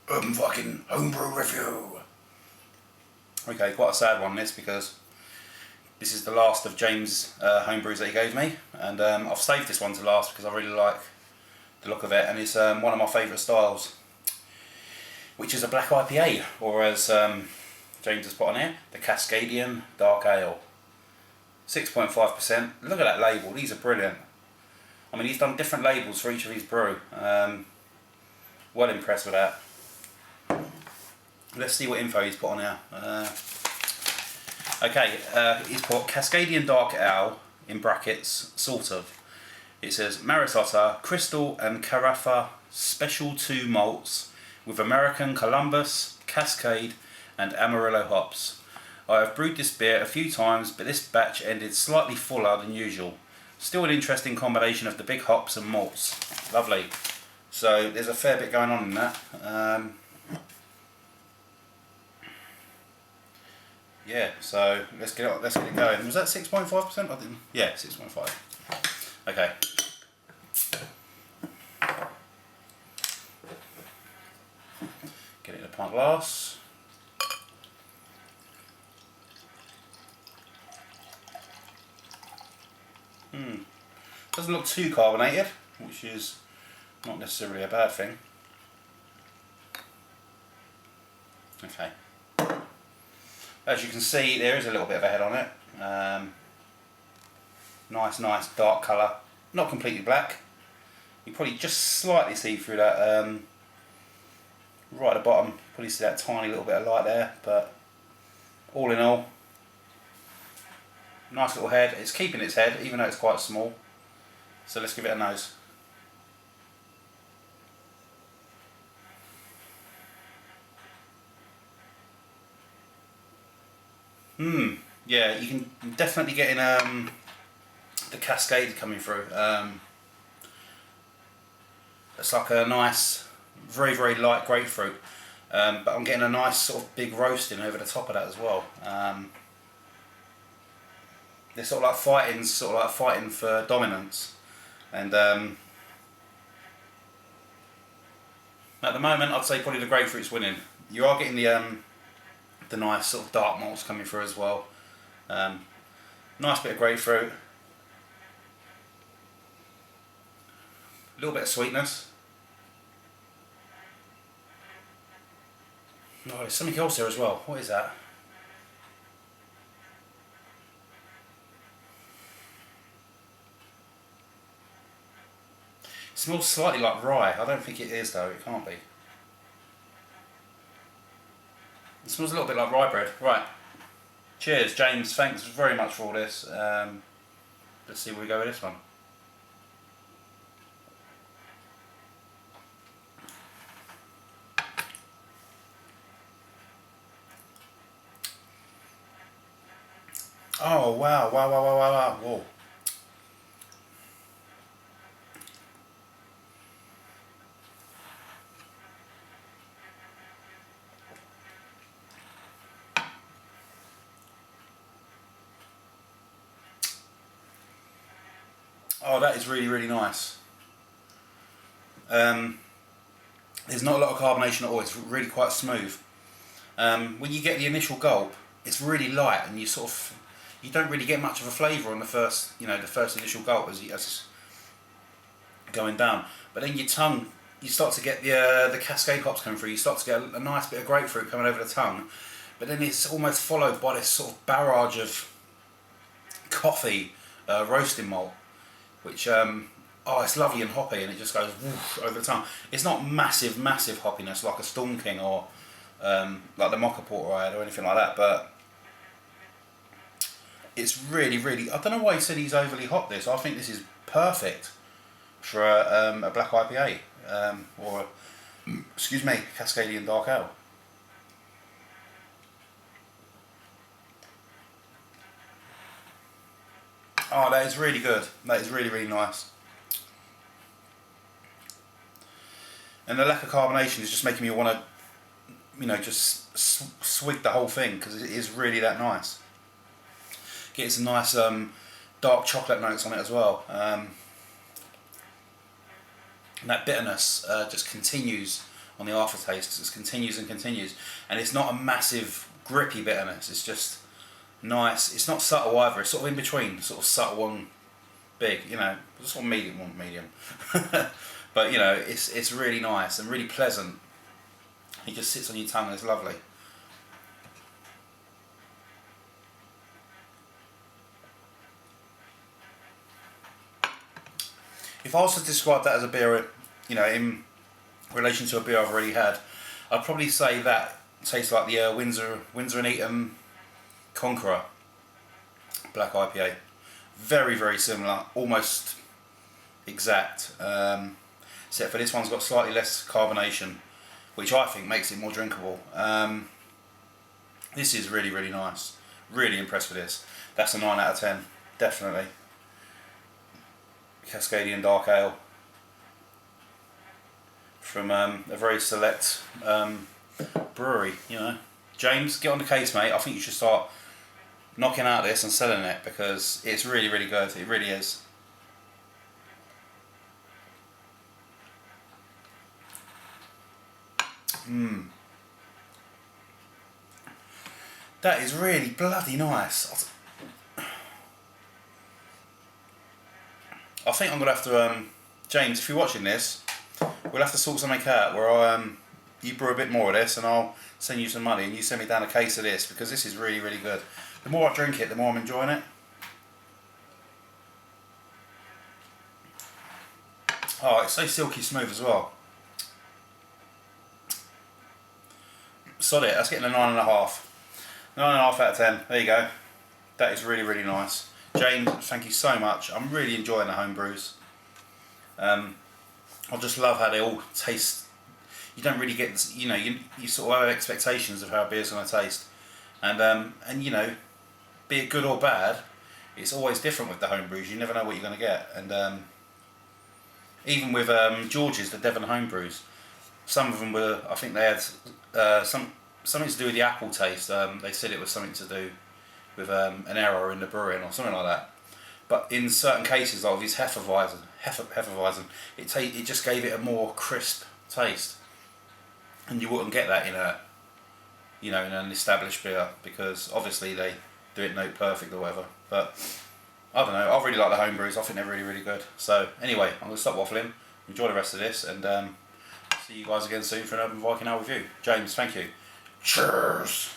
Viking homebrew review. Okay, quite a sad one this, because this is the last of James' homebrews that he gave me, and I've saved this one to last because I really like the look of it, and it's one of my favourite styles, which is a black IPA, or as James has put on here, the Cascadian Dark Ale. 6.5%. Look at that label, these are brilliant. I mean, he's done different labels for each of his brew. Well impressed with that. Let's see what info he's put on here. Okay, he's put Cascadian Dark Ale, in brackets, sort of. It says Marisota, Crystal and Carafa Special 2 malts with American Columbus, Cascade and Amarillo hops. I have brewed this beer a few times, but this batch ended slightly fuller than usual. Still an interesting combination of the big hops and malts. Lovely. So there's a fair bit going on in that. Yeah, so let's get it going. Was that 6.5%? I didn't. Yeah, 6.5. Okay. Get it in a pint glass. Doesn't look too carbonated, which is not necessarily a bad thing. Okay. As you can see, there is a little bit of a head on it. Nice dark colour. Not completely black. You probably just slightly see through that right at the bottom. Probably see that tiny little bit of light there, but all in all, nice little head. It's keeping its head, even though it's quite small. So let's give it a nose. Yeah, you can definitely get in the Cascade coming through. It's like a nice, very light grapefruit, but I'm getting a nice sort of big roasting over the top of that as well. They're sort of like fighting for dominance. And at the moment, I'd say probably the grapefruit's winning. You are getting the nice sort of dark malts coming through as well. Nice bit of grapefruit. A little bit of sweetness. No, there's something else there as well. What is that? It smells slightly like rye. I don't think it is though, it can't be. It smells a little bit like rye bread. Right. Cheers, James. Thanks very much for all this. Let's see where we go with this one. Oh, wow. Whoa. Oh, that is really nice. There's not a lot of carbonation at all. It's really quite smooth. When you get the initial gulp, it's really light, and you don't really get much of a flavour on the first initial gulp as it's going down. But then your tongue, you start to get the Cascade hops coming through. You start to get a nice bit of grapefruit coming over the tongue. But then it's almost followed by this sort of barrage of coffee roasting malt, which it's lovely and hoppy, and it just goes whoosh over the tongue. It's not massive hoppiness like a Storm King or like the Mocha Porter I had or anything like that, but it's really, I don't know why he said he's overly hot this. I think this is perfect for a black IPA or Cascadian Dark Ale. Oh, that is really good. That is really nice. And the lack of carbonation is just making me want to, just swig the whole thing, because it is really that nice. Getting some nice dark chocolate notes on it as well. And that bitterness just continues on the aftertaste. It continues and continues, and it's not a massive grippy bitterness. It's just nice. It's not subtle either. It's sort of in between, sort of subtle and big. You know, sort of medium. But you know, it's really nice and really pleasant. It just sits on your tongue and it's lovely. If I was to describe that as a beer, you know, in relation to a beer I've already had, I'd probably say that tastes like the Windsor and Eton Conqueror Black IPA. Very, very similar, almost exact. Except for this one's got slightly less carbonation, which I think makes it more drinkable. This is really, really nice. Really impressed with this. That's a 9 out of 10, definitely. Cascadian Dark Ale from a very select brewery, you know. James, get on the case, mate. I think you should start knocking out this and selling it, because it's really, really good. It really is. That is really bloody nice. I think I'm going to have to, James, if you're watching this, we'll have to sort something out where you brew a bit more of this and I'll send you some money and you send me down a case of this, because this is really, really good. The more I drink it, the more I'm enjoying it. Oh, it's so silky smooth as well. Sod it, that's getting a 9.5. 9.5 out of 10, there you go. That is really, really nice. James, thank you so much. I'm really enjoying the home brews. I just love how they all taste. You don't really get, you know, you sort of have expectations of how a beer's going to taste, and you know, be it good or bad, it's always different with the home brews. You never know what you're going to get, and even with George's, the Devon home brews, some of them were, I think they had something to do with the apple taste. They said it was something to do with an error in the brewing or something like that. But in certain cases, like this Hefeweizen, it just gave it a more crisp taste, and you wouldn't get that in a, you know, in an established beer, because obviously they do it note perfect or whatever. But I don't know. I really like the home brews. I think they're really, really good. So anyway, I'm going to stop waffling. Enjoy the rest of this, and see you guys again soon for another Viking Ale review. James, thank you. Cheers.